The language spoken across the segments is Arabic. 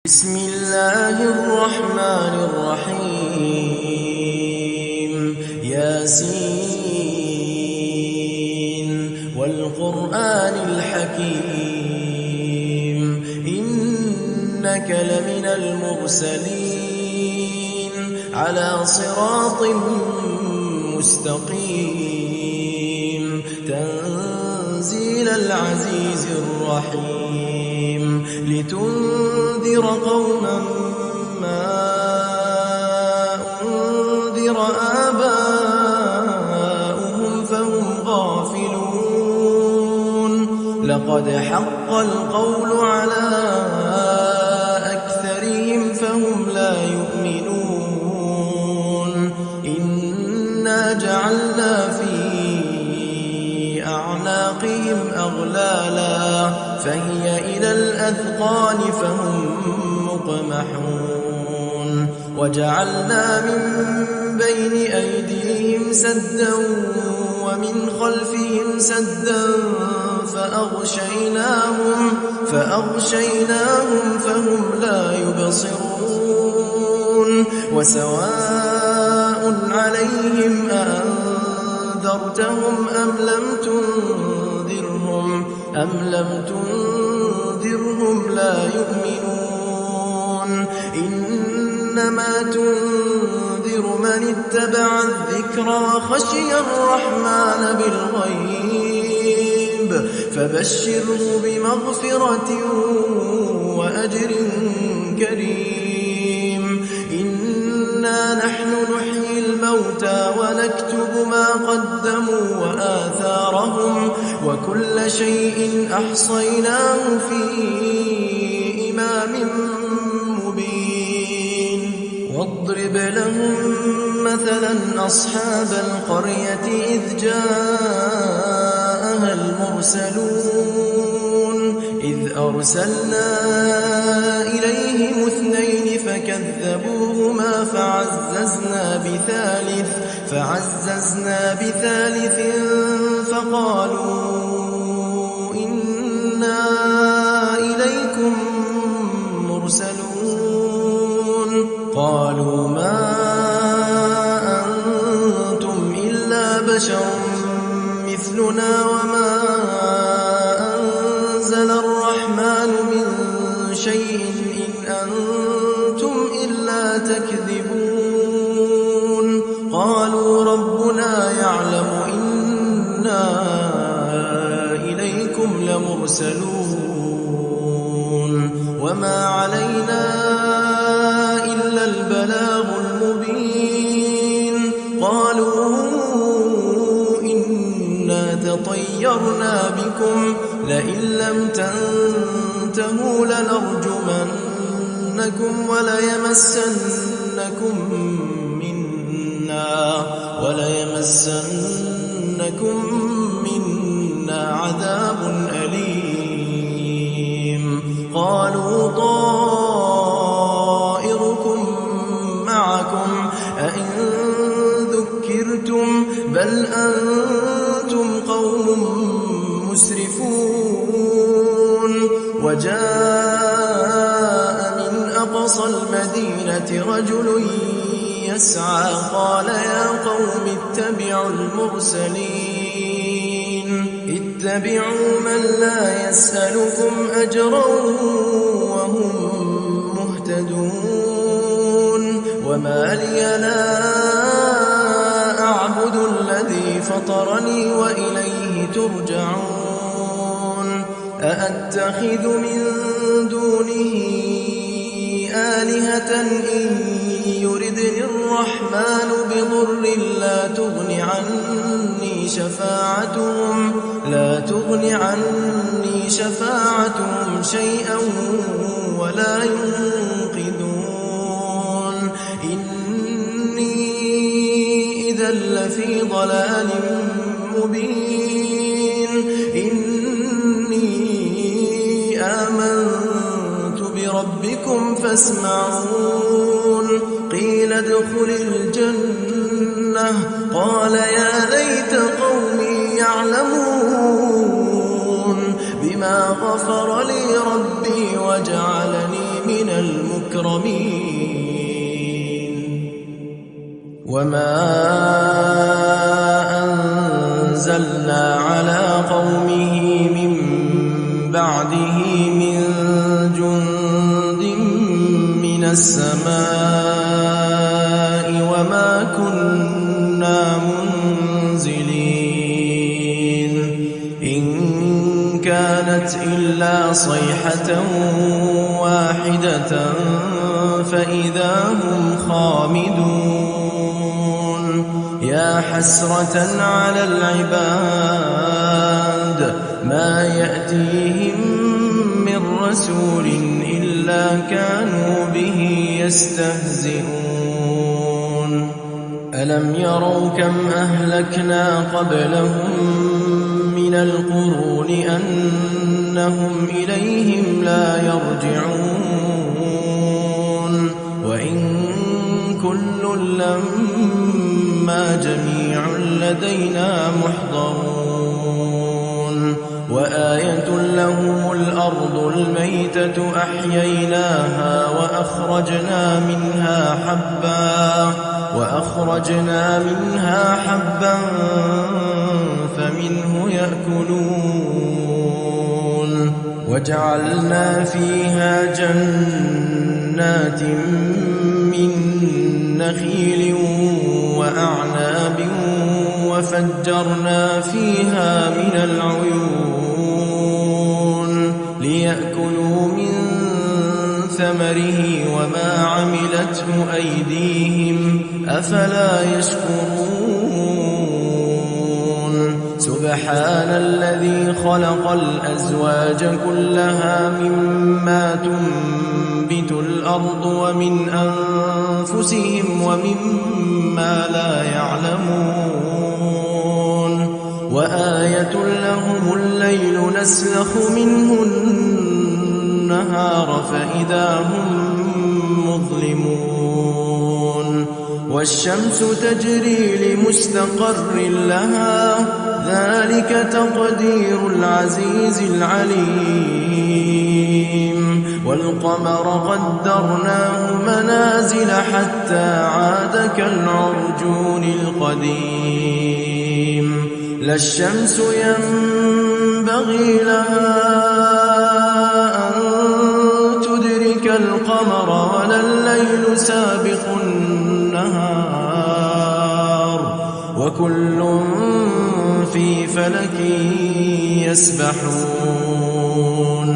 بسم الله الرحمن الرحيم ياسين والقرآن الحكيم إنك لمن المرسلين على صراط مستقيم تنزيل العزيز الرحيم لتنذر قوما ما أنذر آباؤهم فهم غافلون لقد حق القول على أكثرهم فهم لا يؤمنون إنا جعلنا في أعناقهم أغلالا فهي إلى الأذقان فهم مقمحون وجعلنا من بين أيديهم سدا ومن خلفهم سدا فأغشيناهم فهم لا يبصرون وسواء عليهم أأنذرتهم أم لم تنذرهم لا يؤمنون إنما تنذر من اتبع الذكر وخشي الرحمن بالغيب فبشره بمغفرة وأجر كريم إنا نحن نحيي الموتى ونكتب ما قدموا وآثارهم وكل شيء أحصيناه في إمام مبين واضرب لهم مثلا أصحاب القرية إذ جاءها المرسلون إذ أرسلنا إليهم 2 فكذبوهما فعززنا بثالث فقالوا إنا إليكم مرسلون قالوا ما أنتم إلا بشر مثلنا وما أنزل الرحمن من شيء إن أنتم إلا تكذبون قالوا ربنا يعلم إنا إليكم لمرسلون وما علينا إلا البلاغ المبين قالوا إنا تطيرنا بكم لئن لم تنتهوا لنرجمنكم وليمسنكم منا عذاب أليم قالوا طائركم معكم أئن ذكرتم بل أنتم قوم مسرفون وجاء من أقصى المدينة رجل يسعى قال يا قوم اتبعوا من لا يسألكم أجرا وهم مهتدون وما لي لا أعبد الذي فطرني وإليه ترجعون أأتخذ من دونه آلهة إن يردني الرحمن بضر لا تغن عني شفاعتهم شيئا ولا ينقذون إني إذا لفي ضلال مبين إني آمنت بربكم فاسمعون قيل ادخل الجنة قال يا ليت قومي يعلمون بما غفر لي ربي وجعلني من المؤمنين المكرمين وما أنزلنا على قومه من بعده من جند من السماء وما كنا منزلين إن كانت إلا صيحة واحدة فإذا هم خامدون يا حسرة على العباد ما يأتيهم من رسول إلا كانوا به يستهزئون ألم يروا كم أهلكنا قبلهم من القرون أنهم إليهم لا يرجعون وإن كل لما جميع لدينا محضرون وآية لهم الأرض الميتة أحييناها وأخرجنا منها حبا فمنه يأكلون وجعلنا فيها جنات من نخيل وأعناب وفجرنا فيها من العيون ليأكلوا من ثمره وما عملته أيديهم أفلا يشكرون سبحان الذي خلق الأزواج كلها مما تنبت الأرض ومن أنفسهم ومما لا يعلمون وآية لهم الليل نسلخ منه النهار فإذا هم مظلمون والشمس تجري لمستقر لها ذلك تقدير العزيز العليم والقمر قدرناه منازل حتى عاد كالعرجون القديم لا الشمس ينبغي لها أن تدرك القمر ولا الليل سابق النهار وكل في فلك يسبحون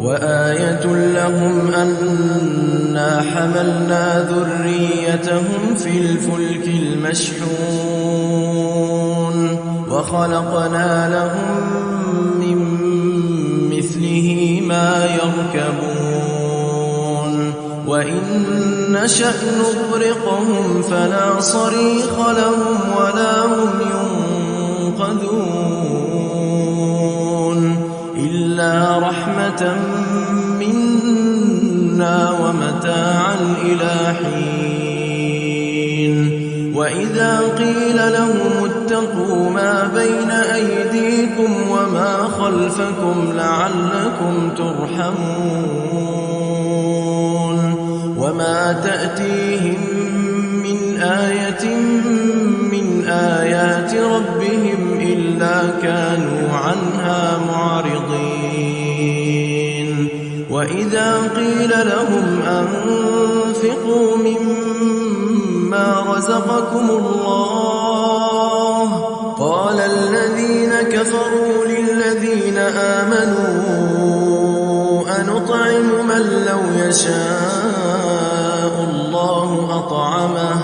وآية لهم أنا حملنا ذريتهم في الفلك المشحون وخلقنا لهم من مثله ما يركبون وإن نشأ نغرقهم فلا صريخ لهم ولا هم ينقذون إلا رحمة منا ومتاعا إلى حين وإذا قيل لهم اتقوا ما بين أيديكم وما خلفكم لعلكم ترحمون وما تأتيهم من آية من آيات ربهم إلا كانوا عنها معرضين وإذا قيل لهم أنفقوا مما رزقكم الله قال الذين كفروا للذين آمنوا أنطعم من لو يشاء الله أطعمه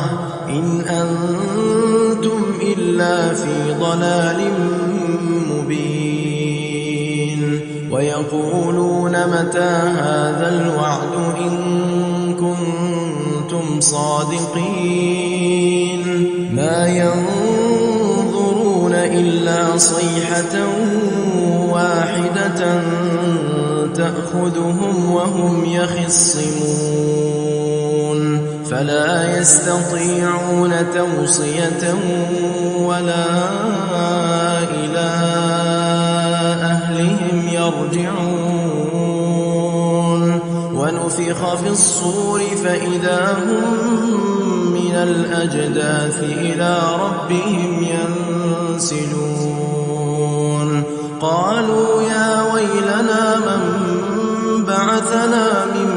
إن أنتم إلا في ضلال مبين ويقولون متى هذا الوعد إن كنتم صادقين ما ينظرون إلا صيحة واحدة تأخذهم وهم يخصمون فلا يستطيعون توصية ولا إلى أهلهم يرجعون ونفخ في الصور فإذا هم من الأجداث إلى ربهم ينسلون قالوا يا ويلنا من بعثنا من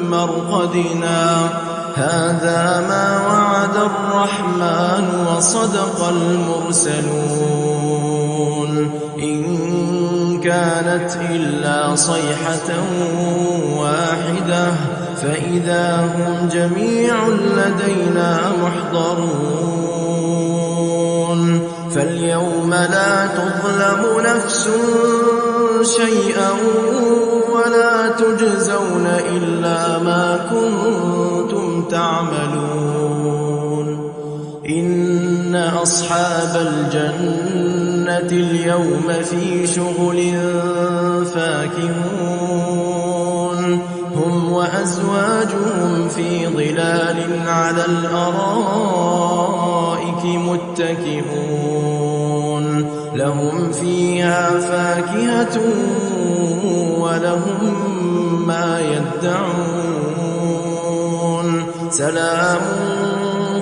مرقدنا هذا ما وعد الرحمن وصدق المرسلون إن كانت إلا صيحة واحدة فإذا هم جميع لدينا محضرون فاليوم لا تظلم نفس شيئا ولا تجزون إلا ما كنتم تعملون إن أصحاب الجنة اليوم في شغل فاكهون هم وأزواجهم في ظلال على الأرائك متكئون لهم فيها فاكهة ولهم ما يدعون سلام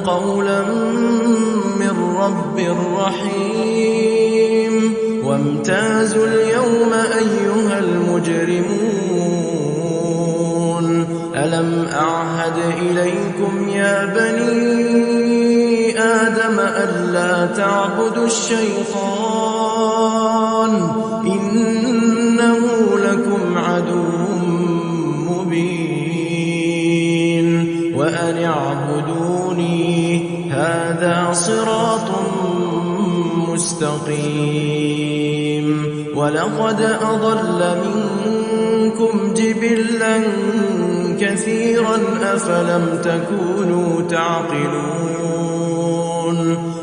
قولا من رب رحيم وامتازوا اليوم أيها المجرمون ألم أعهد إليكم يا بني آدم ألا تعبدوا الشيطان إنه لكم عدو مبين وأن اعبدوني هذا صراط مستقيم ولقد أضل منكم جبلا كثيرا أفلم تكونوا تعقلون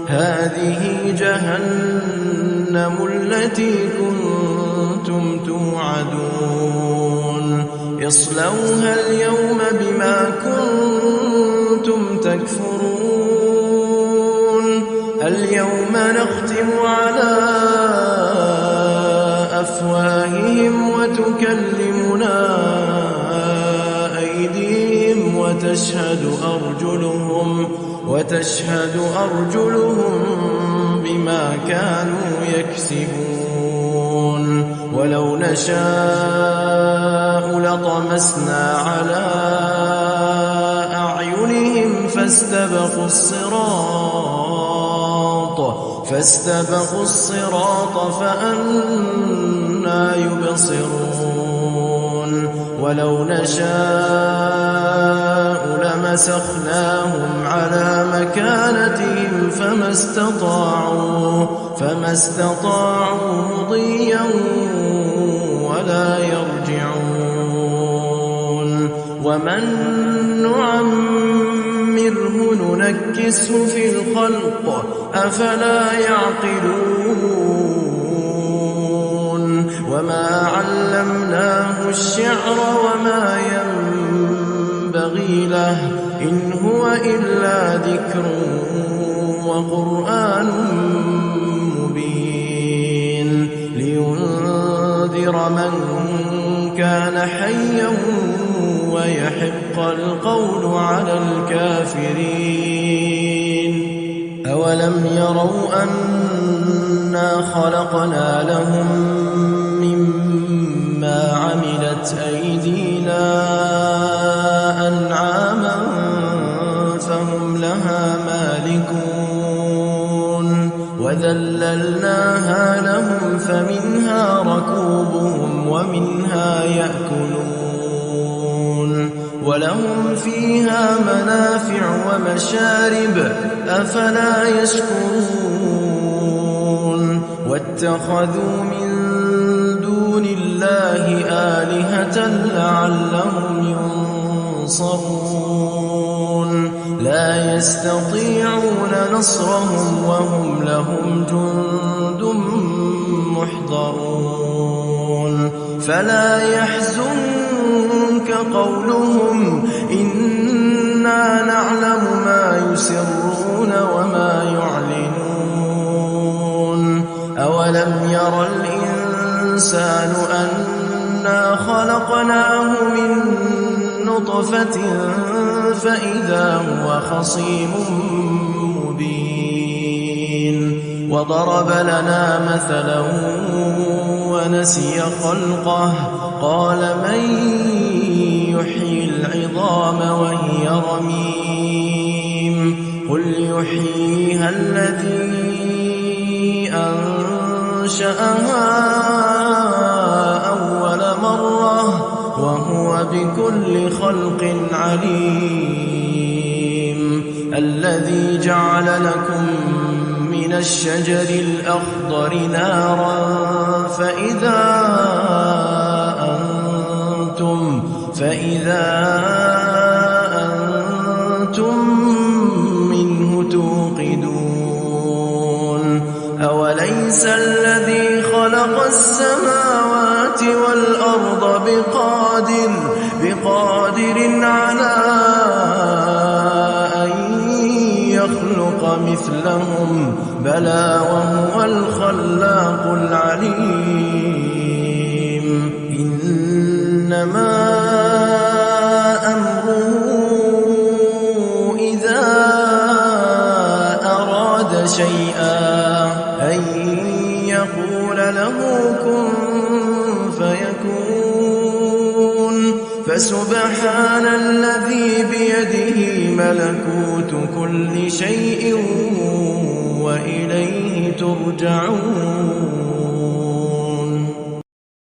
هذه جهنم التي كنتم توعدون اصلوها اليوم بما كنتم تكفرون اليوم نختم على أفواههم وتكلمنا أيديهم وتشهد أرجلهم بما كانوا يكسبون ولو نشاء لطمسنا على أعينهم فاستبقوا الصراط فأنى يبصرون ولو نشاء لمسخناهم على مكانتهم فما استطاعوا مضيا ولا يرجعون ومن نعمره ننكسه في الخلق أفلا يعقلون وما علمناه الشعر وما ينبغي له إن هو إلا ذكر وقرآن مبين لينذر من كان حيا ويحق القول على الكافرين أولم يروا أنا خلقنا لهم مما عملت أيدينا أنعاما فهم لها مالكون وذللناها لهم فمنها ركوبهم ومنها يأكلون ولهم فيها منافع ومشارب أفلا يشكرون واتخذوا من دون الله آلهة لعلهم ينصرون لا يستطيعون نصرهم وهم لهم جند محضرون فلا يحزنك قولهم إنا نعلم ما يسرون وما يعلنون أولم ير الإنسان أنا خلقناه من نطفة فإذا هو خصيم مبين وضرب لنا مثلا ونسي خلقه قال من يحيي العظام وهي رميم قل يحييها الذي أنشأها أول مرة وهو بكل خلق عليم الذي جعل لكم من الشجر الأخضر نارا فإذا أنتم منه توقدون أوليس الذي خلق السماوات والأرض بقادر على أن يخلق مثلهم بلى وهو الخلاق العليم إنما أمره إذا أراد شيئا أن يقول له كن فيكون فسبحان الذي بيده ملكوت كل شيء وإليه ترجعون